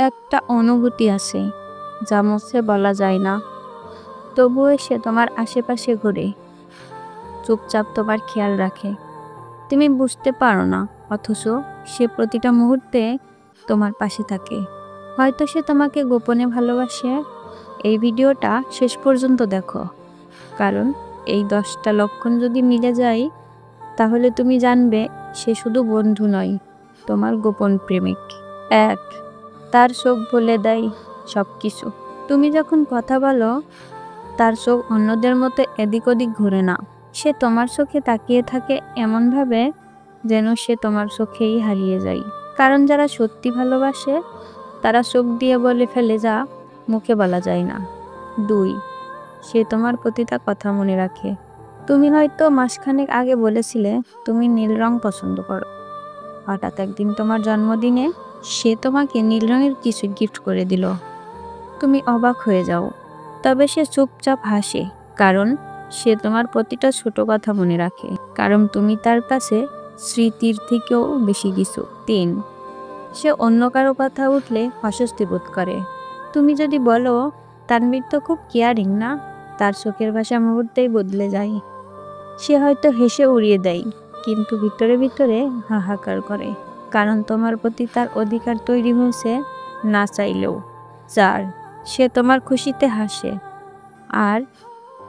একটা অনুভূতি আছে যা মুখে বলা যায় না, তবুও সে তোমার আশেপাশে ঘুরে, চুপচাপ তোমার খেয়াল রাখে। তুমি বুঝতে পারো না, অথচ সে প্রতিটা মুহূর্তে তোমার পাশে থাকে। হয়তো সে তোমাকে গোপনে ভালোবাসে। এই ভিডিওটা শেষ পর্যন্ত দেখো, কারণ এই 10টা লক্ষণ যদি মিলে যায় তাহলে তুমি জানবে সে শুধু বন্ধু নয়, তোমার গোপন প্রেমিক। 1, তার চোখ বলে দেয় সব কিছু। তুমি যখন কথা বলো তার চোখ অন্যদের মতো এদিক ওদিক ঘুরে না, সে তোমার চোখে তাকিয়ে থাকে এমনভাবে যেন সে তোমার চোখেই হারিয়ে যায়। কারণ যারা সত্যি ভালোবাসে তারা চোখ দিয়ে বলে ফেলে যা মুখে বলা যায় না। 2, সে তোমার প্রতিটা কথা মনে রাখে। তুমি হয়তো মাসখানেক আগে বলেছিলে তুমি নীল রং পছন্দ করো। হঠাৎ একদিন তোমার জন্মদিনে সে তোমাকে নীল রঙের কিছু গিফট করে দিল। তুমি অবাক হয়ে যাও, তবে সে চুপচাপ হাসে, কারণ সে তোমার প্রতিটা ছোট কথা মনে রাখে। কারণ তুমি তার কাছে স্মৃতির থেকেও বেশি কিছু। 3, সে অন্য কারো কথা উঠলে অস্বস্তি বোধ করে। তুমি যদি বলো তানভীর তো খুব কেয়ারিং না, তার চোখের ভাষা মুহূর্তেই বদলে যায়। সে হয়তো হেসে উড়িয়ে দেয়, কিন্তু ভিতরে ভিতরে হাহাকার করে, কারণ তোমার প্রতি তার অধিকার তৈরি হয়েছে না চাইলেও। 4, সে তোমার খুশিতে হাসে আর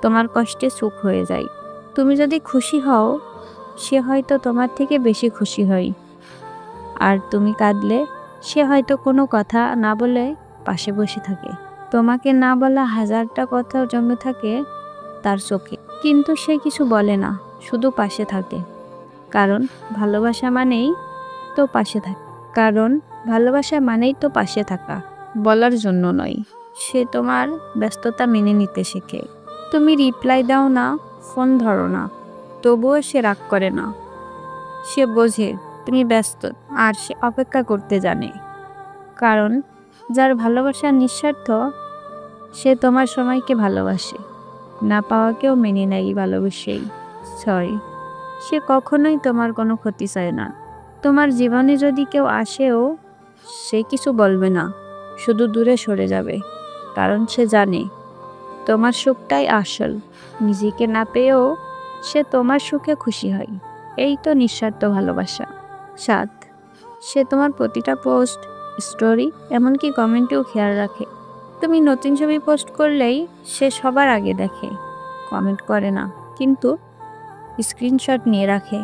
তোমার কষ্টে সুখ হয়ে যায়। তুমি যদি খুশি হও সে হয়তো তোমার থেকে বেশি খুশি হয়, আর তুমি কাঁদলে সে হয়তো কোনো কথা না বলে পাশে বসে থাকে। তোমাকে না বলা হাজারটা কথা জমে থাকে তার চোখে, কিন্তু সে কিছু বলে না, শুধু পাশে থাকে। কারণ ভালোবাসা মানেই তো পাশে থাকা, বলার জন্য নয়। সে তোমার ব্যস্ততা মেনে নিতে শেখে। তুমি রিপ্লাই দাও না, ফোন ধরো না, তবুও সে রাগ করে না। সে বোঝে তুমি ব্যস্ত, আর সে অপেক্ষা করতে জানে। কারণ যার ভালোবাসা নিঃস্বার্থ সে তোমার সময়কে ভালোবাসে, না পাওয়াকেও মেনে নেয় ভালোবেসেই। 6, সে কখনোই তোমার কোনো ক্ষতি চায় না। তোমার জীবনে যদি কেউ আসেও সে কিছু বলবে না, শুধু দূরে সরে যাবে। কারণ সে জানে তোমার সুখটাই আসল। নিজেকে না পেয়েও সে তোমার সুখে খুশি হয়। এই তো নিঃস্বার্থ ভালোবাসা। 7, সে তোমার প্রতিটা পোস্ট, স্টোরি, এমনকি কমেন্টেও খেয়াল রাখে। তুমি নতুন ছবি পোস্ট করলেই সে সবার আগে দেখে। কমেন্ট করে না, কিন্তু স্ক্রিনশট নিয়ে রাখে।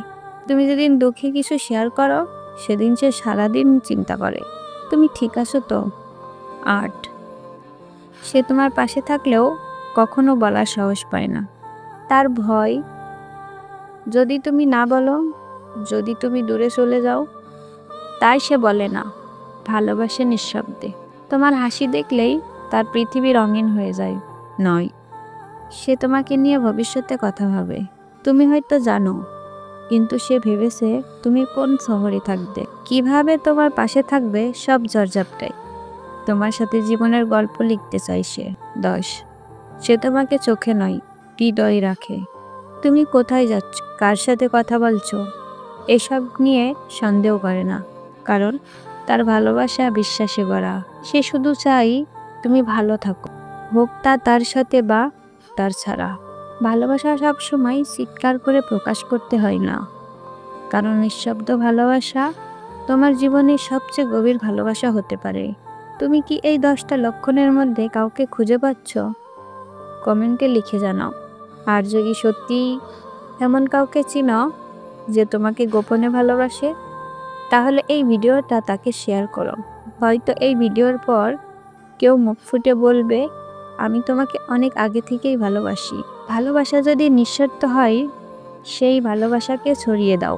তুমি যেদিন দুঃখে কিছু শেয়ার করো সেদিন সে সারাদিন চিন্তা করে তুমি ঠিক আছো তো। 8, সে তোমার পাশে থাকলেও কখনো বলার সাহস পায় না। তার ভয় যদি তুমি না বলো, যদি তুমি দূরে চলে যাও, তাই সে বলে না। ভালোবাসে নিঃশব্দে। তোমার হাসি দেখলেই তার পৃথিবী রঙিন হয়ে যায়। 9, সে তোমাকে নিয়ে ভবিষ্যতে কথা ভাবে। তুমি হয়তো জানো, কিন্তু সে ভেবেছে তুমি কোন শহরে থাকবে, কিভাবে তোমার পাশে থাকবে, সব ঝড়ঝাপটায় তোমার সাথে জীবনের গল্প লিখতে চাই সে। 10, সে তোমাকে চোখে নয় হৃদয়ে রাখে। তুমি কোথায় যাচ্ছ, কার সাথে কথা বলছো, এসব নিয়ে সন্দেহ করে না। কারণ তার ভালোবাসা বিশ্বাসে গড়া। সে শুধু চাই তুমি ভালো থাকো, হোক তা তার সাথে বা তার ছাড়া। ভালোবাসা সবসময় চিৎকার করে প্রকাশ করতে হয় না, কারণ নিঃশব্দ ভালোবাসা তোমার জীবনের সবচেয়ে গভীর ভালোবাসা হতে পারে। তুমি কি এই 10টা লক্ষণের মধ্যে কাউকে খুঁজে পাচ্ছ? কমেন্টে লিখে জানাও। আর যদি সত্যি এমন কাউকে চিনো যে তোমাকে গোপনে ভালোবাসে, তাহলে এই ভিডিওটা তাকে শেয়ার করো। হয়তো এই ভিডিওর পর কেউ মুখ ফুটে বলবে আমি তোমাকে অনেক আগে থেকেই ভালোবাসি। ভালোবাসা যদি নিঃস্বার্থ হয়, সেই ভালোবাসাকে ছড়িয়ে দাও।